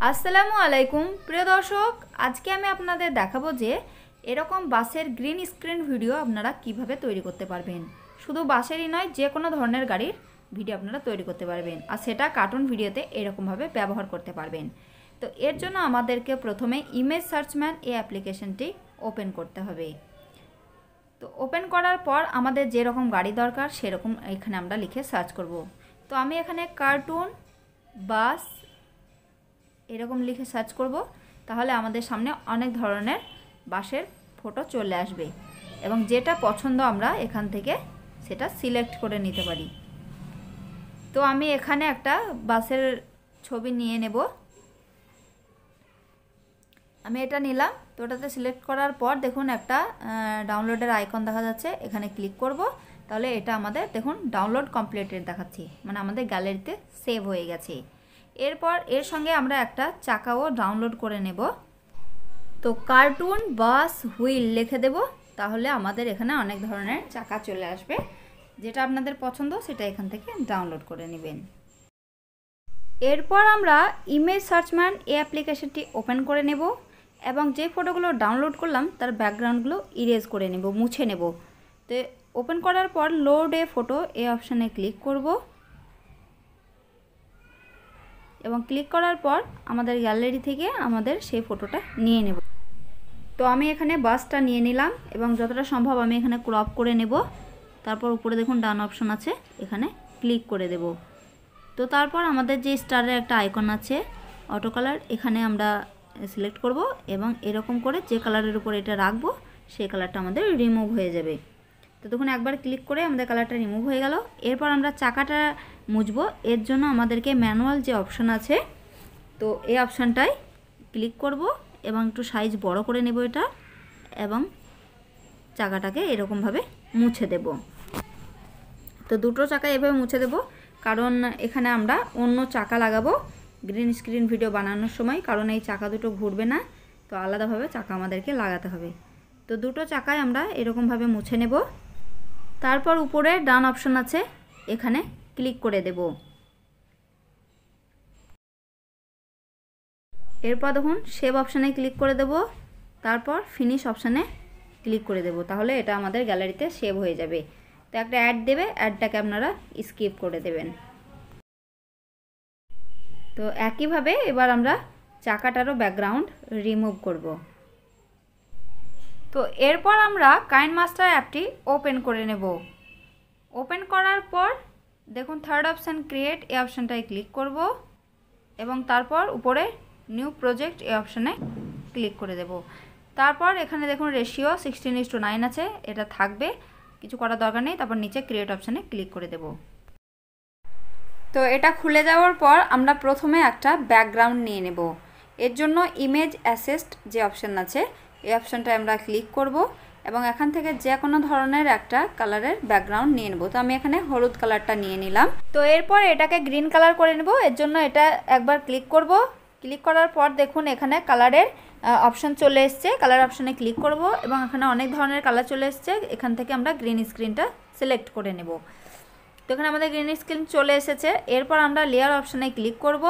আসসালামু আলাইকুম প্রিয় দর্শক, আজকে আমি আপনাদের দেখাবো যে এরকম বাসের গ্রিন স্ক্রিন ভিডিও আপনারা কিভাবে তৈরি করতে পারবেন। শুধু বাসেরই নয়, যে কোনো ধরনের গাড়ির ভিডিও আপনারা তৈরি করতে পারবেন, আর সেটা কার্টুন ভিডিওতে এরকমভাবে ব্যবহার করতে পারবেন। তো এর জন্য আমাদেরকে প্রথমে ইমেজ সার্চম্যান এই অ্যাপ্লিকেশনটি ওপেন করতে হবে। তো ওপেন করার পর আমাদের যেরকম গাড়ি দরকার সেরকম এখানে আমরা লিখে সার্চ করব। তো আমি এখানে কার্টুন বাস এরকম লিখে সার্চ করব, তাহলে আমাদের সামনে অনেক ধরনের বাসের ফটো চলে আসবে এবং যেটা পছন্দ আমরা এখান থেকে সেটা সিলেক্ট করে নিতে পারি। তো আমি এখানে একটা বাসের ছবি নিয়ে নেব। আমি এটা নিলাম। তো ওটাতে সিলেক্ট করার পর দেখুন একটা ডাউনলোডের আইকন দেখা যাচ্ছে, এখানে ক্লিক করব। তাহলে এটা আমাদের দেখুন ডাউনলোড কমপ্লিটেড দেখাচ্ছে, মানে আমাদের গ্যালারিতে সেভ হয়ে গেছে। এরপর এর সঙ্গে আমরা একটা চাকাও ডাউনলোড করে নেব। তো কার্টুন বাস হুইল লিখে দেব, তাহলে আমাদের এখানে অনেক ধরনের চাকা চলে আসবে। যেটা আপনাদের পছন্দ সেটা এখান থেকে ডাউনলোড করে নেবেন। এরপর আমরা ইমেজ সার্চম্যান এই অ্যাপ্লিকেশনটি ওপেন করে নেব এবং যে ফটোগুলো ডাউনলোড করলাম তার ব্যাকগ্রাউন্ডগুলো ইরেজ করে নেব, মুছে নেব। তো ওপেন করার পর লোড এ ফটো এই অপশানে ক্লিক করব এবং ক্লিক করার পর আমাদের গ্যালারি থেকে আমাদের সেই ফটোটা নিয়ে নেব। তো আমি এখানে বাসটা নিয়ে নিলাম এবং যতটা সম্ভব আমি এখানে ক্রপ করে নেব। তারপর উপরে দেখুন ডান অপশন আছে, এখানে ক্লিক করে দেব। তো তারপর আমাদের যে স্টারের একটা আইকন আছে অটো কালার, এখানে আমরা সিলেক্ট করব এবং এরকম করে যে কালারের উপর এটা রাখবো সেই কালারটা আমাদের রিমুভ হয়ে যাবে। তো দেখুন একবার ক্লিক করে আমাদের কালারটা রিমুভ হয়ে গেল। এরপর আমরা চাকাটা মুছবো, এর জন্য আমাদেরকে ম্যানুয়াল যে অপশান আছে, তো এই অপশানটায় ক্লিক করব এবং একটু সাইজ বড় করে নেব এটা এবং চাকাটাকে এরকমভাবে মুছে দেব। তো দুটো চাকা এভাবে মুছে দেব, কারণ এখানে আমরা অন্য চাকা লাগাবো গ্রিন স্ক্রিন ভিডিও বানানোর সময়, কারণ এই চাকা দুটো ঘুরবে না, তো আলাদাভাবে চাকা আমাদেরকে লাগাতে হবে। তো দুটো চাকায় আমরা এরকমভাবে মুছে নেব। তারপর উপরে ডান অপশন আছে, এখানে ক্লিক করে দেব। এরপর দেখুন সেভ অপশানে ক্লিক করে দেব, তারপর ফিনিশ অপশানে ক্লিক করে দেব, তাহলে এটা আমাদের গ্যালারিতে সেভ হয়ে যাবে। তো একটা অ্যাড দেবে, অ্যাডটাকে আপনারা স্কিপ করে দেবেন। তো একইভাবে এবার আমরা চাকাটারও ব্যাকগ্রাউন্ড রিমুভ করব। তো এরপর আমরা কাইনমাস্টার অ্যাপটি ওপেন করে নেব। ওপেন করার পর দেখুন থার্ড অপশান ক্রিয়েট এই অপশানটায় ক্লিক করব এবং তারপর উপরে নিউ প্রজেক্ট এই অপশানে ক্লিক করে দেব। তারপর এখানে দেখুন রেশিও 16:9 আছে, এটা থাকবে, কিছু করার দরকার নেই। তারপর নিচে ক্রিয়েট অপশানে ক্লিক করে দেব। তো এটা খুলে যাওয়ার পর আমরা প্রথমে একটা ব্যাকগ্রাউন্ড নিয়ে নেব। এর জন্য ইমেজ অ্যাসেস্ট যে অপশান আছে এই অপশানটায় আমরা ক্লিক করব এবং এখান থেকে যে কোনো ধরনের একটা কালারের ব্যাকগ্রাউন্ড নিয়ে নেব। তো আমি এখানে হলুদ কালারটা নিয়ে নিলাম। তো এরপর এটাকে গ্রিন কালার করে নেব। এর জন্য এটা একবার ক্লিক করব। ক্লিক করার পর দেখুন এখানে কালারের অপশান চলে এসছে, কালার অপশানে ক্লিক করব এবং এখানে অনেক ধরনের কালার চলে এসছে। এখান থেকে আমরা গ্রিন স্ক্রিনটা সিলেক্ট করে নেব। তো এখানে আমাদের গ্রিন স্ক্রিন চলে এসেছে। এরপর আমরা লেয়ার অপশানে ক্লিক করব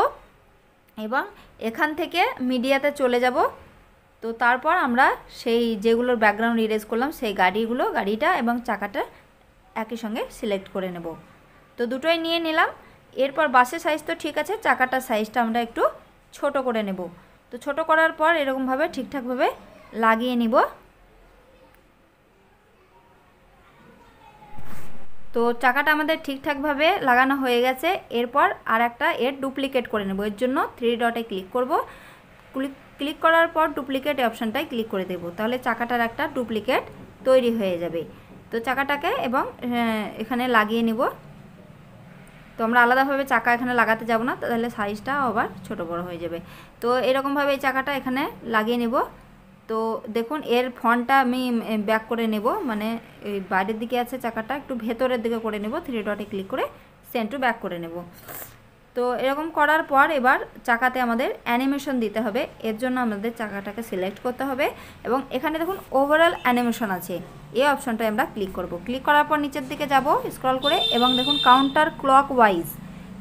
এবং এখান থেকে মিডিয়াতে চলে যাব। তো তারপর আমরা সেই যেগুলোর ব্যাকগ্রাউন্ড ইরেজ করলাম সেই গাড়িটা এবং চাকাটা একই সঙ্গে সিলেক্ট করে নেব। তো দুটোই নিয়ে নিলাম। এরপর বাসের সাইজ তো ঠিক আছে, চাকাটার সাইজটা আমরা একটু ছোট করে নেব। তো ছোট করার পর এরকমভাবে ঠিকঠাকভাবে লাগিয়ে নিব। তো চাকাটা আমাদের ঠিকঠাকভাবে লাগানো হয়ে গেছে। এরপর আর একটা এর ডুপ্লিকেট করে নেব। এর জন্য 3 ডটে ক্লিক করব। ক্লিক করার পর ডুপ্লিকেট অপশানটায় ক্লিক করে দেব, তাহলে চাকাটার একটা ডুপ্লিকেট তৈরি হয়ে যাবে। তো চাকাটাকে এবং এখানে লাগিয়ে নেব। তো আমরা আলাদাভাবে চাকা এখানে লাগাতে যাব না, তাহলে সাইজটা আবার ছোট বড় হয়ে যাবে। তো এরকমভাবে এই চাকাটা এখানে লাগিয়ে নেব। তো দেখুন এর ফন্টটা আমি ব্যাক করে নেব, মানে এই বাইরের দিকে আছে চাকাটা, একটু ভেতরের দিকে করে নেব। 3 ডটে ক্লিক করে সেন্ড টু ব্যাক করে নেব। তো এরকম করার পর এবার চাকাতে আমাদের অ্যানিমেশন দিতে হবে। এর জন্য আমাদের চাকাটাকে সিলেক্ট করতে হবে এবং এখানে দেখুন ওভারঅল অ্যানিমেশন আছে, এই অপশনটায় আমরা ক্লিক করব। ক্লিক করার পর নিচের দিকে যাব স্ক্রল করে এবং দেখুন কাউন্টার ক্লক ওয়াইজ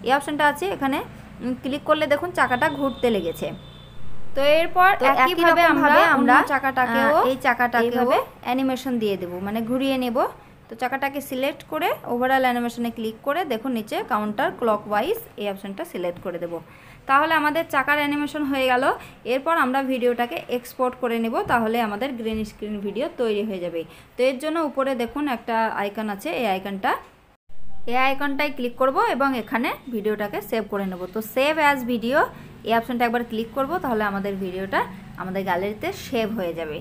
এই অপশানটা আছে, এখানে ক্লিক করলে দেখুন চাকাটা ঘুরতে লেগেছে। তো এরপর একইভাবে আমরা চাকাটাকেও অ্যানিমেশন দিয়ে দেব, মানে ঘুরিয়ে নেব। তো চাকাটাকে সিলেক্ট করে ওভারঅল অ্যানিমেশনে ক্লিক করে দেখুন নিচে কাউন্টার ক্লকওয়াইজ এই অপশানটা সিলেক্ট করে দেব। তাহলে আমাদের চাকার অ্যানিমেশন হয়ে গেল। এরপর আমরা ভিডিওটাকে এক্সপোর্ট করে নেব, তাহলে আমাদের গ্রিন স্ক্রিন ভিডিও তৈরি হয়ে যাবে। তো এর জন্য উপরে দেখুন একটা আইকন আছে, এই আইকনটায় ক্লিক করব এবং এখানে ভিডিওটাকে সেভ করে নেব। তো সেভ অ্যাজ ভিডিও এই অপশানটা একবার ক্লিক করব, তাহলে আমাদের ভিডিওটা আমাদের গ্যালারিতে সেভ হয়ে যাবে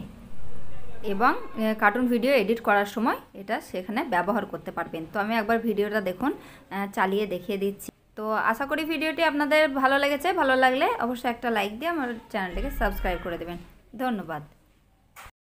এবং কার্টুন ভিডিও এডিট করার সময় এটা সেখানে ব্যবহার করতে পারবেন। তো আমি একবার ভিডিওটা দেখুন চালিয়ে দেখিয়ে দিচ্ছি। তো আশা করি ভিডিওটি আপনাদের ভালো লেগেছে। ভালো লাগলে অবশ্যই একটা লাইক দিয়ে আমার চ্যানেলটাকে সাবস্ক্রাইব করে দেবেন। ধন্যবাদ।